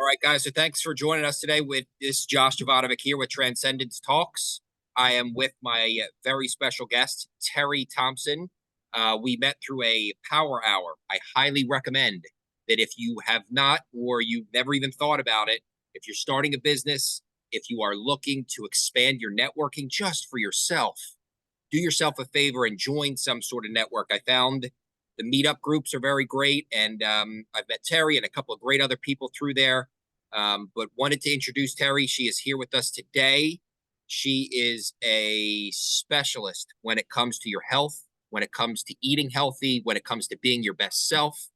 All right, guys. So thanks for joining us today with this Josh Jovanovic here with Transcendence Talks. I am with my very special guest, Terry Thompson. We met through a power hour. I highly recommend that if you have not, or you've never even thought about it, if you're starting a business, if you are looking to expand your networking just for yourself, do yourself a favor and join some sort of network. I found the meetup groups are very great, and I've met Terry and a couple of great other people through there. But wanted to introduce Terry. She is here with us today. She is a specialist when it comes to your health, when it comes to eating healthy, when it comes to being your best self.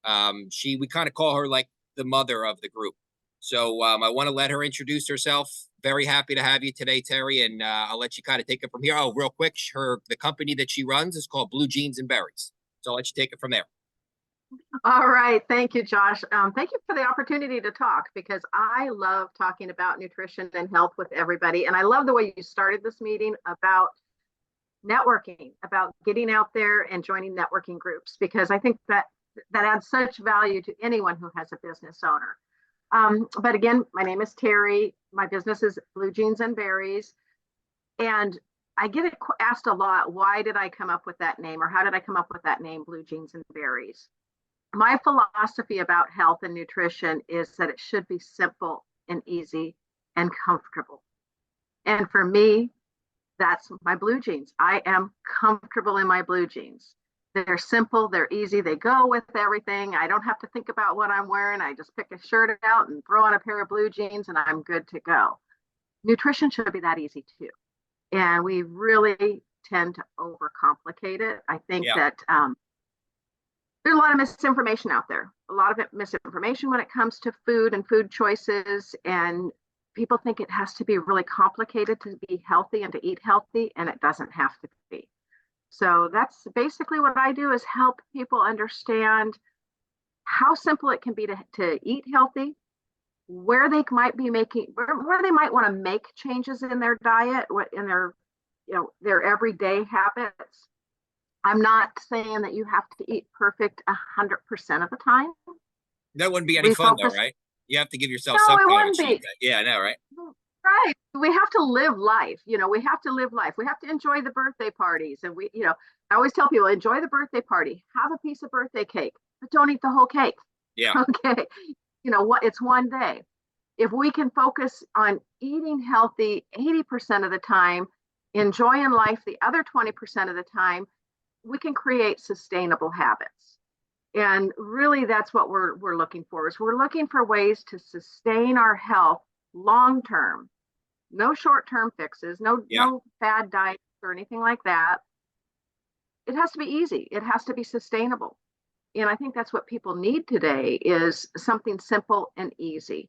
We kind of call her like the mother of the group. So I want to let her introduce herself. Very happy to have you today, Terry, and I'll let you kind of take it from here. Oh, real quick, the company that she runs is called Blue Jeans and Berries. So I'll let you take it from there. All right. Thank you, Josh. Thank you for the opportunity to talk because I love talking about nutrition and health with everybody. And I love the way you started this meeting about networking, about getting out there and joining networking groups, because I think that adds such value to anyone who has a business owner. But again, my name is Terry. My business is Blue Jeans and Berries. And I get asked a lot, why did I come up with that name, or how did I come up with that name, Blue Jeans and Berries? My philosophy about health and nutrition is that it should be simple and easy and comfortable. And for me, that's my blue jeans. I am comfortable in my blue jeans. They're simple, they're easy, they go with everything. I don't have to think about what I'm wearing. I just pick a shirt out and throw on a pair of blue jeans and I'm good to go. Nutrition should be that easy too. And we really tend to overcomplicate it. I think that there's a lot of misinformation out there, a lot of misinformation when it comes to food and food choices. And people think it has to be really complicated to be healthy and to eat healthy, and it doesn't have to be. So that's basically what I do, is help people understand how simple it can be to eat healthy, where they might be making, where they might want to make changes in their diet, in their everyday habits. I'm not saying that you have to eat perfect 100% of the time. That wouldn't be any fun, though, right? You have to give yourself No, some it kind of wouldn't be. Yeah, I know, right? Right. We have to live life. We have to live life. We have to enjoy the birthday parties. And I always tell people, enjoy the birthday party, have a piece of birthday cake, but don't eat the whole cake. Yeah. Okay. What? It's one day. If we can focus on eating healthy 80% of the time, enjoying life the other 20% of the time, we can create sustainable habits. And really, that's what we're looking for. Is we're looking for ways to sustain our health long term. No short-term fixes, no fad diets or anything like that. It has to be easy. It has to be sustainable. And I think that's what people need today, is something simple and easy.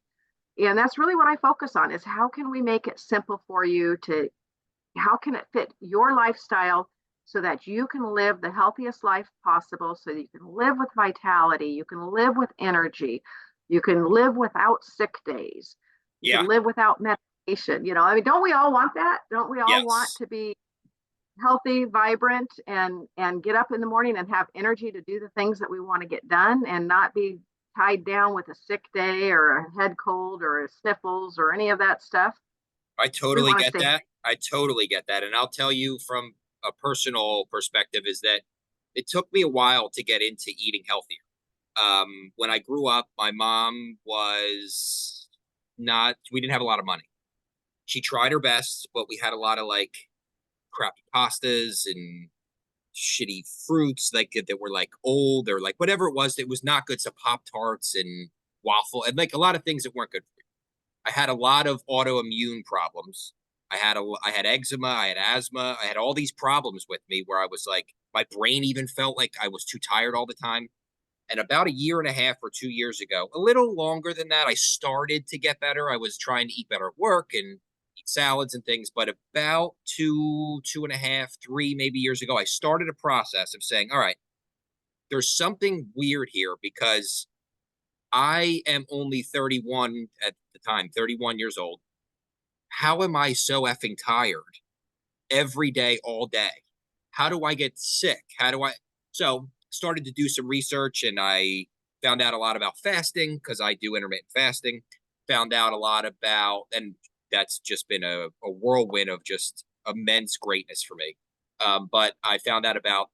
And that's really what I focus on, is how can we make it simple for you how can it fit your lifestyle so that you can live the healthiest life possible, so that you can live with vitality, you can live with energy, you can live without sick days, you can live without medication. Don't we all want that? Don't we all want to be healthy, vibrant, and get up in the morning and have energy to do the things that we want to get done, and not be tied down with a sick day or a head cold or a sniffles or any of that stuff? I totally get that. I totally get that. And I'll tell you from a personal perspective is that it took me a while to get into eating healthier. When I grew up, my mom we didn't have a lot of money. She tried her best, but we had a lot of like crappy pastas and shitty fruits that were like old, or like whatever it was not good. So Pop-Tarts and waffle and like a lot of things that weren't good for you. I had a lot of autoimmune problems. I had eczema, I had asthma, I had all these problems with me where I was like, my brain even felt like I was too tired all the time. And about a year and a half or 2 years ago, a little longer than that, I started to get better. I was trying to eat better at work and eat salads and things. But about two and a half, 3 maybe years ago, I started a process of saying, all right, there's something weird here, because I am only 31 at the time, 31 years old. How am I so effing tired every day, all day? How do I get sick? So started to do some research, and I Found out a lot about fasting because I do intermittent fasting. Found out a lot about, and that's just been a whirlwind of just immense greatness for me. But I found out about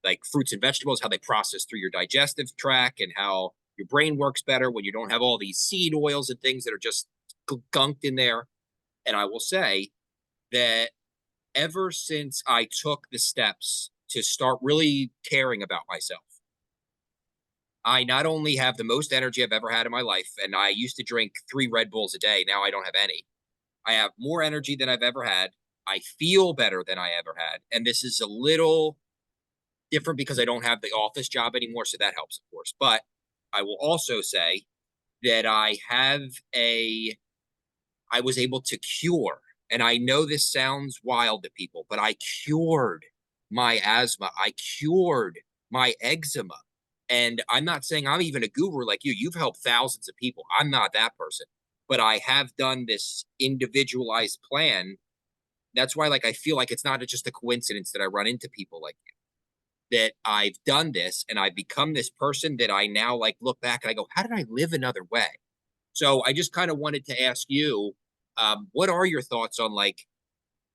like fruits and vegetables, how they process through your digestive tract, and how your brain works better when you don't have all these seed oils and things that are just gunked in there. And I will say that ever since I took the steps to start really caring about myself, I not only have the most energy I've ever had in my life, and I used to drink 3 Red Bulls a day. Now I don't have any. I have more energy than I've ever had. I feel better than I ever had. And this is a little different because I don't have the office job anymore. So that helps, of course. But I will also say that I was able to cure, and I know this sounds wild to people, but I cured my asthma. I cured my eczema. And I'm not saying I'm even a guru like you. You've helped thousands of people. I'm not that person, but I have done this individualized plan. That's why, like, I feel like it's not just a coincidence that I run into people like you, that I've done this and I've become this person that I now like look back and I go, how did I live another way? So I just kind of wanted to ask you, what are your thoughts on like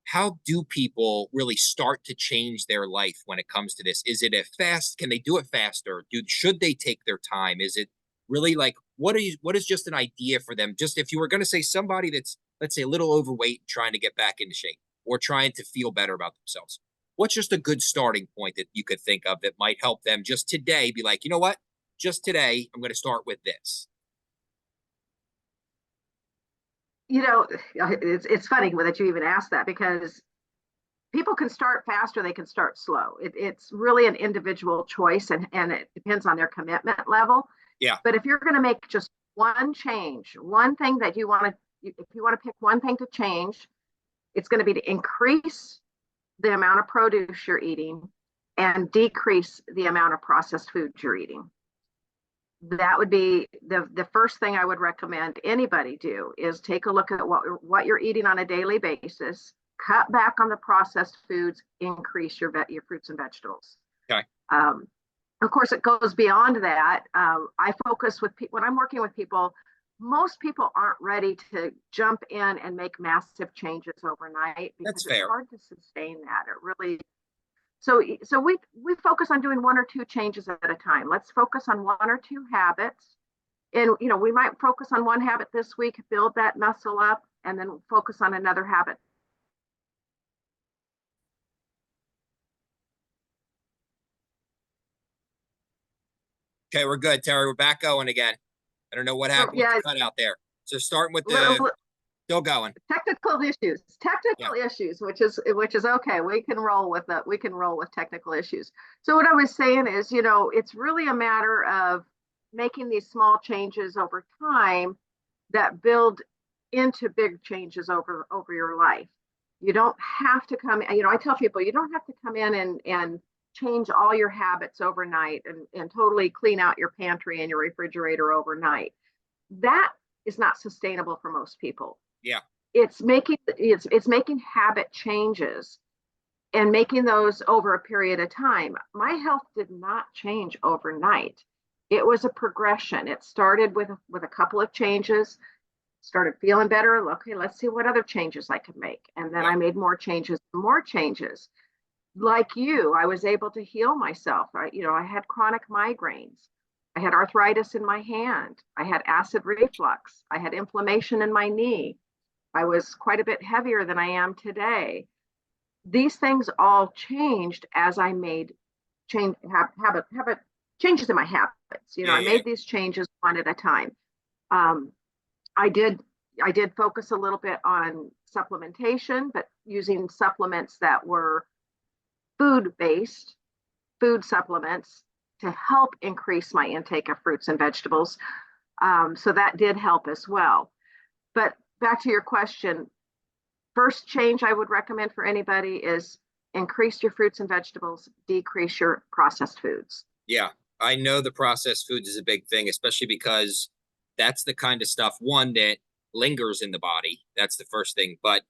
how do people really start to change their life when it comes to this? Is it a fast? Can they do it faster? Should they take their time? Is it really like what is just an idea for them? Just if you were going to say somebody that's, let's say, a little overweight trying to get back into shape or trying to feel better about themselves, what's just a good starting point that you could think of that might help them just today be like, you know what? Just today, I'm going to start with this. You know, it's funny that you even asked that, because people can start fast or they can start slow. It's really an individual choice, and it depends on their commitment level. Yeah. But if you're going to make just one change, one thing that you want to, if you want to pick one thing to change, it's going to be to increase the amount of produce you're eating and decrease the amount of processed foods you're eating. That would be the first thing I would recommend anybody do, is take a look at what you're eating on a daily basis, cut back on the processed foods, increase your fruits and vegetables. Okay. Of course, it goes beyond that. I focus with people when I'm working with people. Most people aren't ready to jump in and make massive changes overnight, That's because it's fair. hard to sustain that. It really. So we focus on doing 1 or 2 changes at a time. Let's focus on 1 or 2 habits, and we might focus on one habit this week, build that muscle up, and then focus on another habit. Okay, we're good, Terry. We're back going again. I don't know what So happened with yeah, the cutout there. So starting with the still going. technical Yeah. issues, which is okay. We can roll with that. We can roll with technical issues. So what I was saying is, it's really a matter of making these small changes over time that build into big changes over your life. You don't have to come. I tell people you don't have to come in and change all your habits overnight and totally clean out your pantry and your refrigerator overnight. That is not sustainable for most people. Yeah. It's making habit changes and making those over a period of time. My health did not change overnight. It was a progression. It started with a couple of changes, started feeling better. Okay, let's see what other changes I could make. And then I made more changes, more changes. Like you, I was able to heal myself. I had chronic migraines. I had arthritis in my hand. I had acid reflux. I had inflammation in my knee. I was quite a bit heavier than I am today. These things all changed as I made habit changes in my habits. Yeah. I made these changes one at a time. Um, I did focus a little bit on supplementation, but using supplements that were food-based, food supplements, to help increase my intake of fruits and vegetables. So that did help as well. But back to your question, first change I would recommend for anybody is increase your fruits and vegetables, decrease your processed foods. Yeah. I know the processed foods is a big thing, especially because that's the kind of stuff, one, that lingers in the body. That's the first thing. But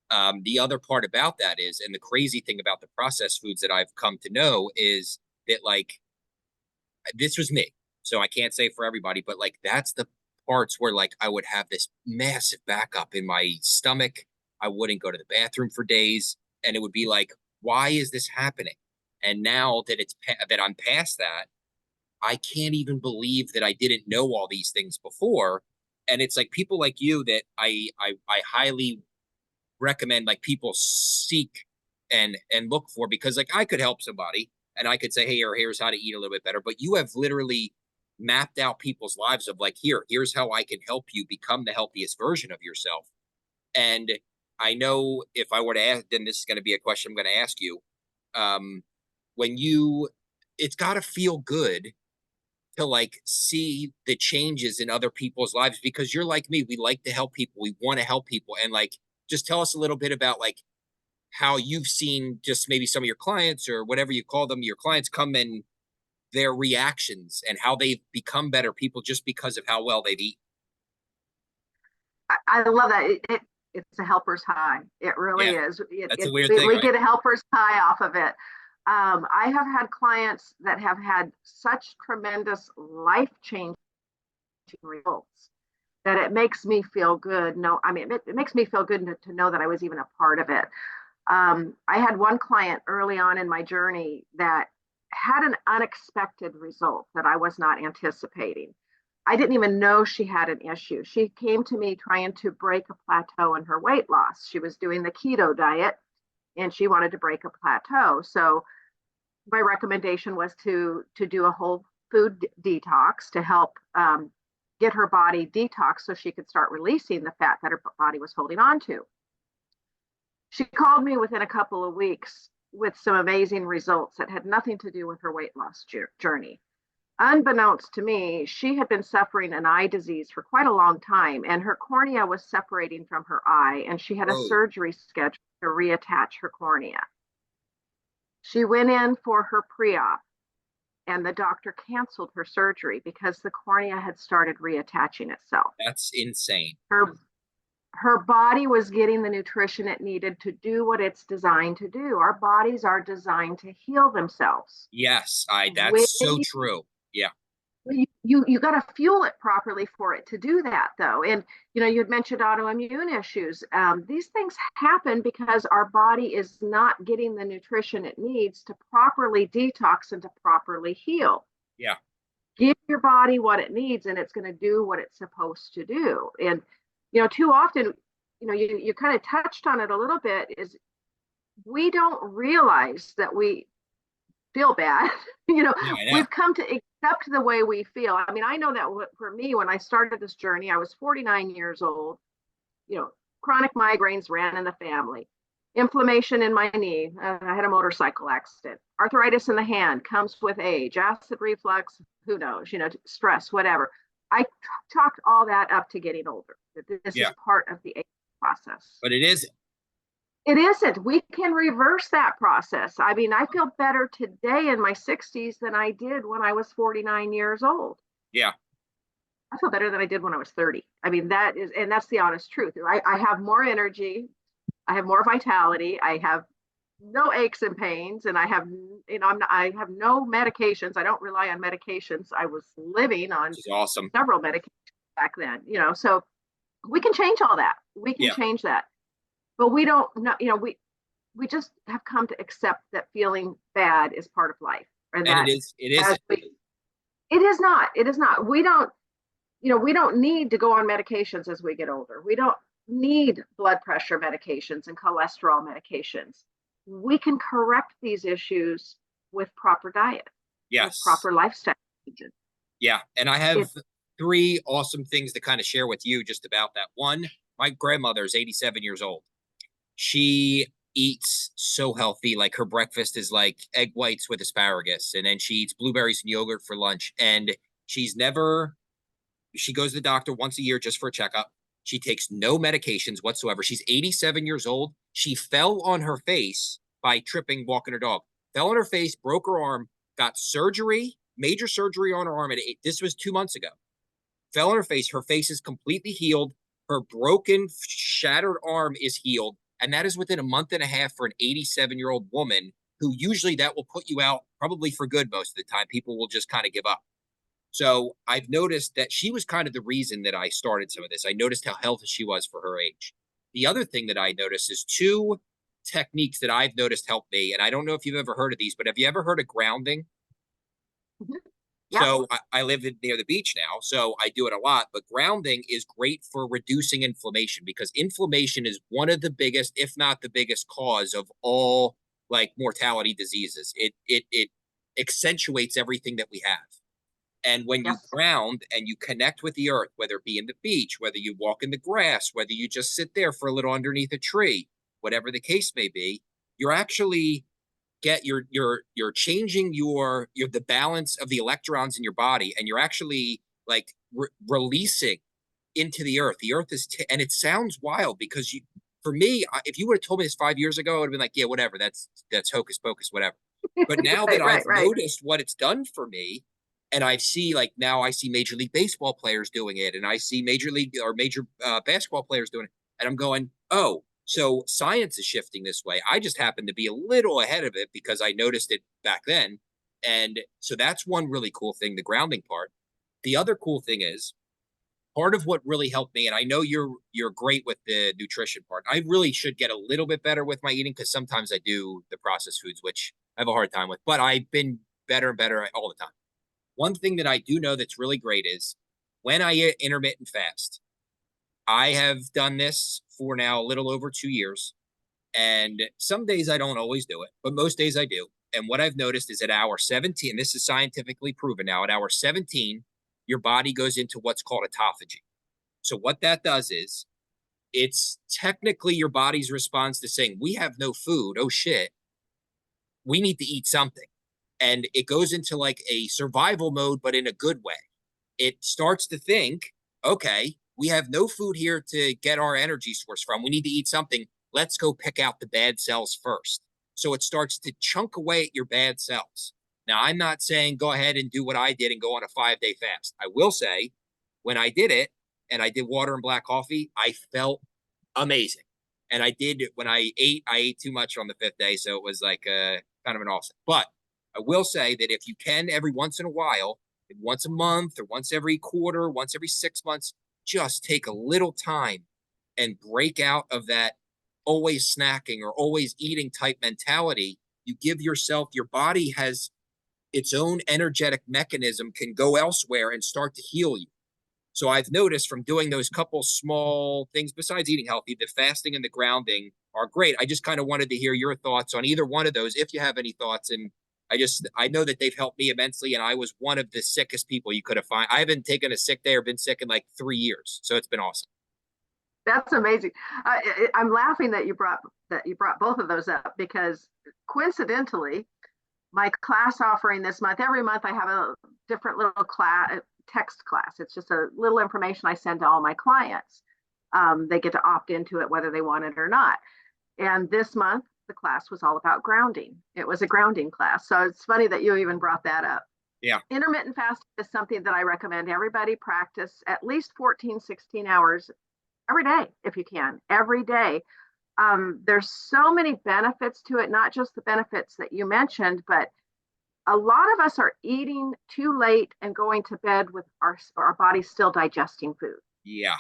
the other part about that is, and the crazy thing about the processed foods that I've come to know is that, like, this was me. So I can't say for everybody, but like that's the parts where like I would have this massive backup in my stomach. I wouldn't go to the bathroom for days, and it would be like, why is this happening? And now that that I'm past that, I can't even believe that I didn't know all these things before. And it's like people like you that I highly recommend like people seek and look for, because like I could help somebody and I could say, hey, or here's how to eat a little bit better. But you have literally mapped out people's lives of like, here's how I can help you become the healthiest version of yourself. And I know if I were to ask, then this is going to be a question I'm going to ask you. Um, when you, it's got to feel good to like see the changes in other people's lives, because you're like me, we like to help people, we want to help people. And like, just tell us a little bit about like how you've seen just maybe some of your clients or whatever you call them, your clients come in, their reactions and how they've become better people just because of how well they've eaten. I love that. It's a helper's high. It really Yeah, is. that's a weird thing, We right? get a helper's high off of it. I have had clients that have had such tremendous life changing results that it makes me feel good. No, I mean, it makes me feel good to know that I was even a part of it. I had one client early on in my journey that had an unexpected result that I was not anticipating. I didn't even know she had an issue. She came to me trying to break a plateau in her weight loss. She was doing the keto diet and she wanted to break a plateau. So my recommendation was to do a whole food detox to help get her body detox so she could start releasing the fat that her body was holding on to. She called me within a couple of weeks with some amazing results that had nothing to do with her weight loss journey. Unbeknownst to me, she had been suffering an eye disease for quite a long time, and her cornea was separating from her eye, and she had a Oh, surgery scheduled to reattach her cornea. She went in for her pre-op, and the doctor canceled her surgery because the cornea had started reattaching itself. that's insane. Her her body was getting the nutrition it needed to do what it's designed to do. Our bodies are designed to heal themselves. Yes, I that's When so true. Yeah. you got to fuel it properly for it to do that, though. And you had mentioned autoimmune issues. These things happen because our body is not getting the nutrition it needs to properly detox and to properly heal. Yeah. Give your body what it needs and it's going to do what it's supposed to do. And too often, you kind of touched on it a little bit, is we don't realize that we feel bad. Yeah, I know. We've come to accept the way we feel. I mean, I know that for me, when I started this journey, I was 49 years old. Chronic migraines ran in the family, inflammation in my knee. I had a motorcycle accident. Arthritis in the hand comes with age, acid reflux, who knows, stress, whatever. I chalked all that up to getting older. This is Yeah. part of the aging process. But it isn't. It isn't. We can reverse that process. I mean, I feel better today in my 60s than I did when I was 49 years old. Yeah. I feel better than I did when I was 30. I mean, that's the honest truth. I have more energy. I have more vitality. I have no aches and pains, and I have, I have no medications. I don't rely on medications. I was living on Which is awesome. several medications back then, so we can change all that. We can Yeah. change that, but we don't know, we just have come to accept that feeling bad is part of life, and And that it as isn't. it is not. We don't need to go on medications as we get older. We don't need blood pressure medications and cholesterol medications. We can correct these issues with proper diet, with Yes. proper lifestyle. Yeah. And I have It, three awesome things to kind of share with you just about that. One, my grandmother is 87 years old. She eats so healthy. Like her breakfast is like egg whites with asparagus, and then she eats blueberries and yogurt for lunch. And she's never, she goes to the doctor once a year just for a checkup. She takes no medications whatsoever. She's 87 years old. She fell on her face by tripping, walking her dog. Fell on her face, broke her arm, got surgery, major surgery on her arm. And this was 2 months ago. Fell on her face. Her face is completely healed. Her broken, shattered arm is healed. And that is within a month and a half for an 87-year-old woman who usually that will put you out probably for good most of the time. People will just kind of give up. So I've noticed that she was kind of the reason that I started some of this. I noticed how healthy she was for her age. The other thing that I noticed is two techniques that I've noticed help me. And I don't know if you've ever heard of these, but have you ever heard of grounding? Mhm. Yeah. So I live near the beach now, so I do it a lot. But grounding is great for reducing inflammation because inflammation is one of the biggest, if not the biggest, cause of all like mortality diseases. It accentuates everything that we have. And when you Yes. ground and you connect with the earth, whether it be in the beach, whether you walk in the grass, whether you just sit there for a little underneath a tree, whatever the case may be, you're actually you're changing your the balance of the electrons in your body, and you're actually like releasing into the earth is and it sounds wild because you for me if you would have told me this 5 years ago I would have been like, yeah, whatever, that's hocus pocus, whatever. But now that Right, I've right, right. noticed what it's done for me, and I see like now I see Major League Baseball players doing it, and I see Major League or major basketball players doing it, and I'm going, oh, so science is shifting this way. I just happen to be a little ahead of it because I noticed it back then. And so that's one really cool thing, the grounding part. The other cool thing is part of what really helped me, and I know you're great with the nutrition part. I really should get a little bit better with my eating because sometimes I do the processed foods, which I have a hard time with, but I've been better and better all the time. One thing that I do know that's really great is when I eat intermittent fast. I have done this for now a little over 2 years. And some days I don't always do it, but most days I do. And what I've noticed is at hour 17, this is scientifically proven now, at hour 17, your body goes into what's called autophagy. So what that does is it's technically your body's response to saying, we have no food. Oh shit, we need to eat something. And it goes into like a survival mode, but in a good way. It starts to think, okay, we have no food here to get our energy source from. We need to eat something. Let's go pick out the bad cells first. So it starts to chunk away at your bad cells. Now, I'm not saying go ahead and do what I did and go on a 5 day fast. I will say, when I did it and I did water and black coffee, I felt amazing. And I did when I ate too much on the 5th day. So it was like kind of an offset. But I will say that if you can, every once in a while, once a month or once every quarter, once every 6 months, just take a little time and break out of that always snacking or always eating type mentality. You give yourself, your body has its own energetic mechanism, can go elsewhere and start to heal you. So I've noticed from doing those couple small things besides eating healthy, the fasting and the grounding are great. I just kind of wanted to hear your thoughts on either one of those, if you have any thoughts. And I know that they've helped me immensely, and I was one of the sickest people you could have found. I haven't taken a sick day or been sick in like 3 years, so it's been awesome. That's amazing. I'm laughing that you brought both of those up because coincidentally, my class offering this month, every month I have a different little class, text class. It's just a little information I send to all my clients. They get to opt into it whether they want it or not. And this month, the class was all about grounding. It was a grounding class. So it's funny that you even brought that up. Yeah, Intermittent fasting is something that I recommend everybody practice at least 14, 16 hours every day, if you can, every day. There's so many benefits to it, not just the benefits that you mentioned, but a lot of us are eating too late and going to bed with our bodies still digesting food. yeah,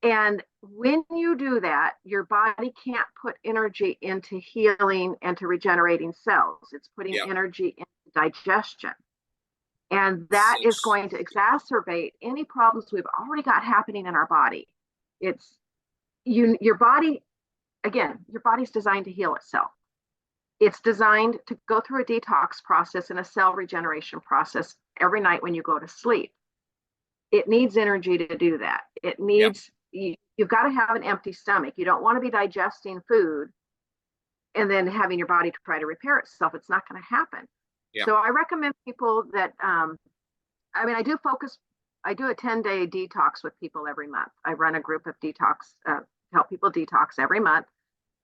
And when you do that, your body can't put energy into healing and to regenerating cells. It's putting yeah. energy into digestion. And that is It's, going to exacerbate any problems we've already got happening in our body. It's your body, again, your body's designed to heal itself. It's designed to go through a detox process and a cell regeneration process every night when you go to sleep. It needs energy to do that. It yeah, needs, you've got to have an empty stomach. You don't want to be digesting food and then having your body try to repair itself. It's not going to happen. yeah, So I recommend people that, I do a 10-day detox with people every month. I run a group of detox, help people detox every month.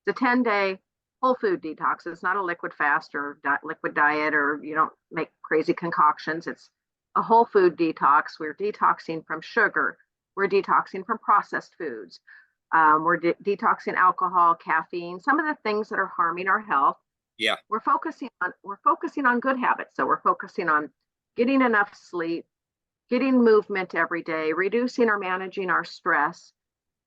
It's a 10-day whole food detox. It's not a liquid fast or liquid diet, or you don't make crazy concoctions. It's a whole food detox. We're detoxing from sugar. We're detoxing from processed foods. We're detoxing alcohol, caffeine, some of the things that are harming our health. yeah, We're focusing on good habits. So we're focusing on getting enough sleep, getting movement every day, reducing or managing our stress.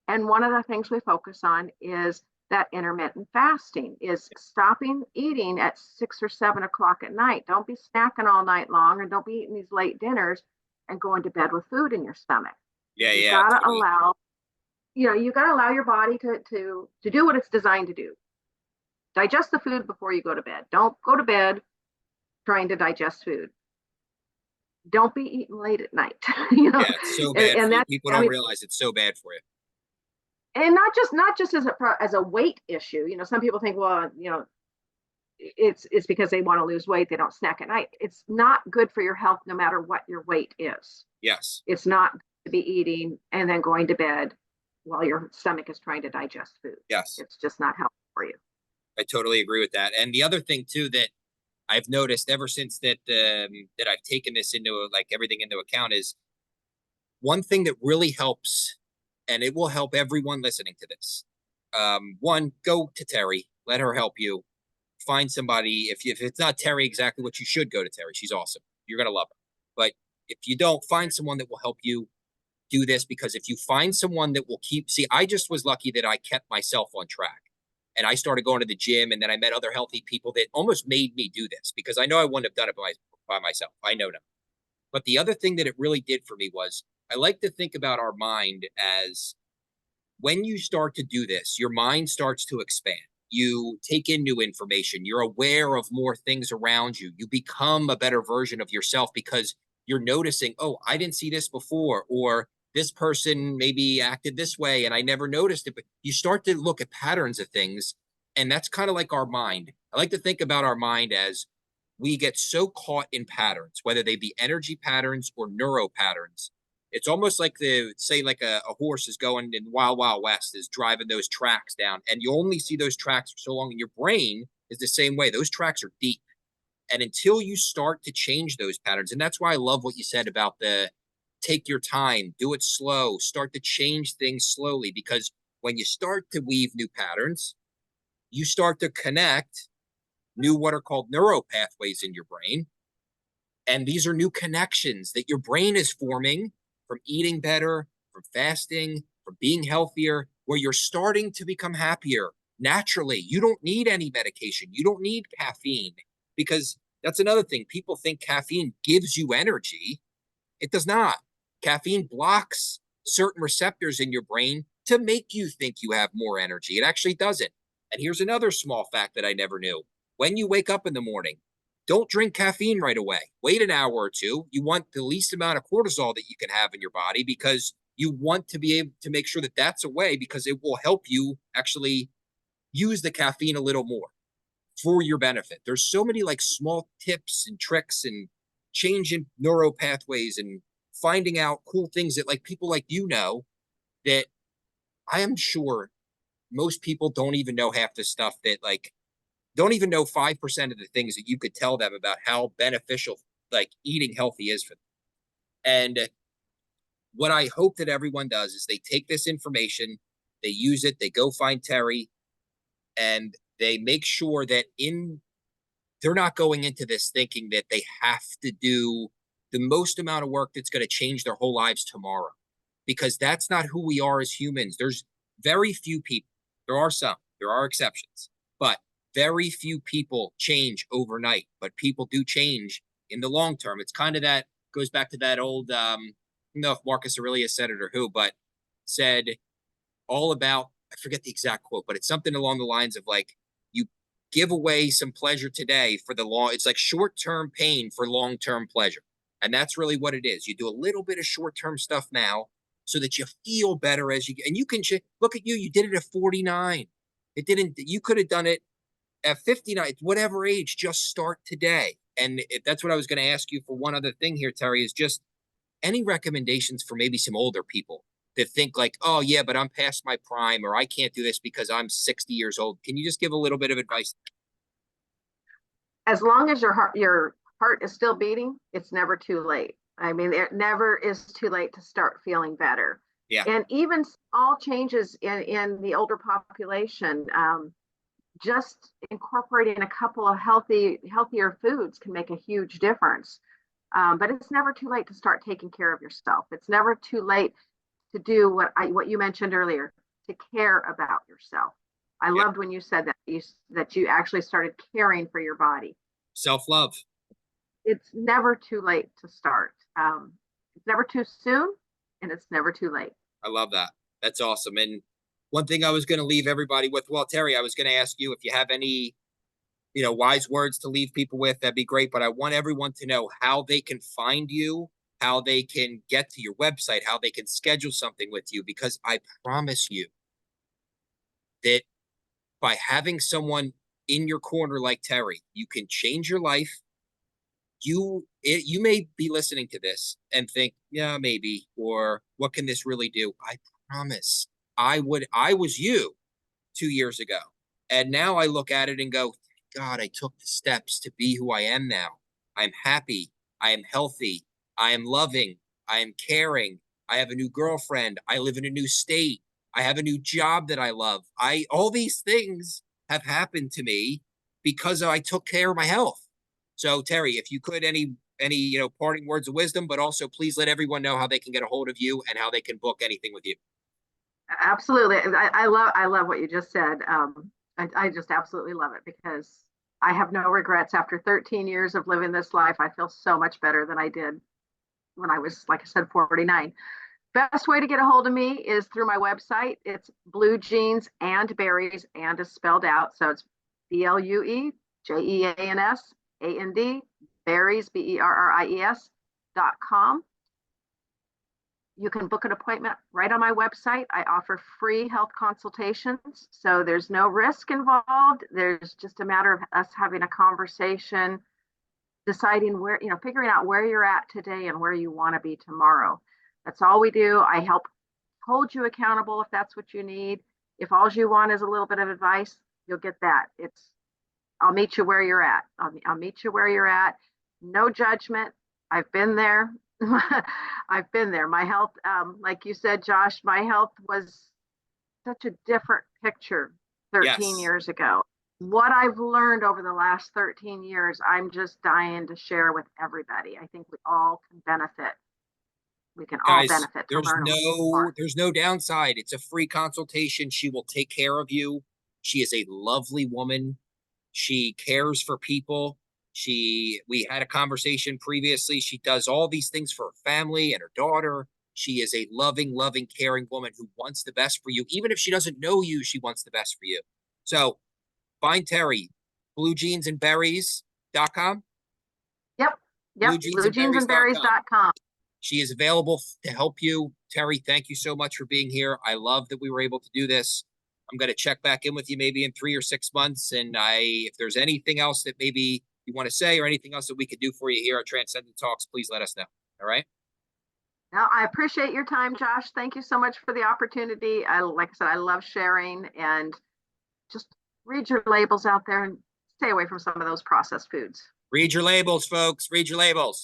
And one of the things we focus on is that intermittent fasting, is stopping eating at 6 or 7 o'clock at night. Don't be snacking all night long, and don't be eating these late dinners and going to bed with food in your stomach. Yeah, You've yeah, got to totally. allow, you got to allow your body to do what it's designed to do. Digest the food before you go to bed. Don't go to bed trying to digest food. Don't be eating late at night. Yeah, it's so bad for And you. that, People I don't mean, realize it's so bad for you. and not just as a weight issue. Some people think, well, it's because they want to lose weight, they don't snack at night. It's not good for your health no matter what your weight is. Yes, It's not to be eating and then going to bed while your stomach is trying to digest food. yes, It's just not healthy for you. I totally agree with that. And the other thing too that I've noticed ever since that I've taken this into like everything into account is one thing that really helps, and it will help everyone listening to this. One, go to Terry, let her help you. Find somebody. If it's not Terry exactly what you should, go to Terry. She's awesome. You're gonna love her. But if you don't, find someone that will help you do this, because if you find someone that will see, I just was lucky that I kept myself on track. And I started going to the gym, and then I met other healthy people that almost made me do this, because I know I wouldn't have done it by myself. I know now. But the other thing that it really did for me was I like to think about our mind as when you start to do this, your mind starts to expand. You take in new information. You're aware of more things around you. You become a better version of yourself because you're noticing, oh, I didn't see this before, or this person maybe acted this way and I never noticed it. But you start to look at patterns of things. And that's kind of like our mind. I like to think about our mind as we get so caught in patterns, whether they be energy patterns or neuro patterns. It's almost like say like a horse is going in Wild Wild West, is driving those tracks down, and you only see those tracks for so long. And your brain is the same way. Those tracks are deep, and until you start to change those patterns, and that's why I love what you said about the take your time, do it slow, start to change things slowly, because when you start to weave new patterns, you start to connect new what are called neuro pathways in your brain. And these are new connections that your brain is forming from eating better, from fasting, from being healthier, where you're starting to become happier naturally. You don't need any medication. You don't need caffeine, because that's another thing. People think caffeine gives you energy. It does not. Caffeine blocks certain receptors in your brain to make you think you have more energy. It actually doesn't. And here's another small fact that I never knew. When you wake up in the morning, don't drink caffeine right away. Wait an hour or two. You want the least amount of cortisol that you can have in your body, because you want to be able to make sure that that's away, because it will help you actually use the caffeine a little more for your benefit. There's so many like small tips and tricks and changing neuro pathways and finding out cool things that like people like that I am sure most people don't even know half the stuff that like don't even know 5% of the things that you could tell them about how beneficial like eating healthy is for them. And what I hope that everyone does is they take this information, they use it, they go find Terry, and they make sure that they're not going into this thinking that they have to do the most amount of work that's going to change their whole lives tomorrow, because that's not who we are as humans. There's very few people. There are some, there are exceptions, but very few people change overnight, but people do change in the long term. It's kind of that goes back to that old, I don't know if Marcus Aurelius said it or who, but said all about, I forget the exact quote, but it's something along the lines of like, you give away some pleasure today for the long, it's like short term pain for long term pleasure. And that's really what it is. You do a little bit of short term stuff now so that you feel better as you, and you can look at you, you did it at 49. It didn't, you could have done it at 59, whatever age, just start today. And that's what I was going to ask you for one other thing here, Terry, is just any recommendations for maybe some older people that think like, oh yeah, but I'm past my prime, or I can't do this because I'm 60 years old. Can you just give a little bit of advice? As long as your heart is still beating, it's never too late. I mean, it never is too late to start feeling better. Yeah. And even small changes in the older population, just incorporating a couple of healthier foods can make a huge difference. But it's never too late to start taking care of yourself. It's never too late to do what you mentioned earlier, to care about yourself. I Yeah. loved when you said that you actually started caring for your body. Self-love. It's never too late to start. It's never too soon, and it's never too late. I love that. That's awesome. And one thing I was going to leave everybody with, well, Terry, I was going to ask you if you have any, wise words to leave people with, that'd be great. But I want everyone to know how they can find you, how they can get to your website, how they can schedule something with you, because I promise you that by having someone in your corner like Terry, you can change your life. You may be listening to this and think, yeah, maybe, or what can this really do? I promise I was you 2 years ago. And now I look at it and go, God, I took the steps to be who I am now. I'm happy. I am healthy. I am loving. I am caring. I have a new girlfriend. I live in a new state. I have a new job that I love. All these things have happened to me because I took care of my health. So Terry, if you could, any parting words of wisdom, but also please let everyone know how they can get a hold of you and how they can book anything with you. Absolutely. I love what you just said. I just absolutely love it because I have no regrets. After 13 years of living this life, I feel so much better than I did when I was, like I said, 49. Best way to get a hold of me is through my website. It's Blue Jeans and Berries, and is spelled out. So it's BLUEJEANS Berries, BERRIES.com. You can book an appointment right on my website. I offer free health consultations, so there's no risk involved. There's just a matter of us having a conversation, deciding figuring out where you're at today and where you want to be tomorrow. That's all we do. I help hold you accountable if that's what you need. If all you want is a little bit of advice, you'll get that. I'll meet you where you're at. I'll meet you where you're at. No judgment. I've been there. I've been there. My health, like you said, Josh, my health was such a different picture 13 Yes. years ago. What I've learned over the last 13 years, I'm just dying to share with everybody. I think we all can benefit. We can all Guys, benefit to there's learn a little no more. there's no downside. It's a free consultation. She will take care of you. She is a lovely woman. She cares for people. We had a conversation previously. She does all these things for her family and her daughter. She is a loving, loving, caring woman who wants the best for you. Even if she doesn't know you, she wants the best for you. So find Terry, bluejeansandberries.com, Yep. Yep. bluejeansandberries.com. Bluejeansandberries.com. She is available to help you. Terry, thank you so much for being here. I love that we were able to do this. I'm going to check back in with you maybe in 3 or 6 months. And if there's anything else that maybe you want to say or anything else that we could do for you here at Transcendent Talks, please let us know. All right. Now, I appreciate your time, Josh. Thank you so much for the opportunity. Like I said, I love sharing, and just read your labels out there and stay away from some of those processed foods. Read your labels, folks. Read your labels.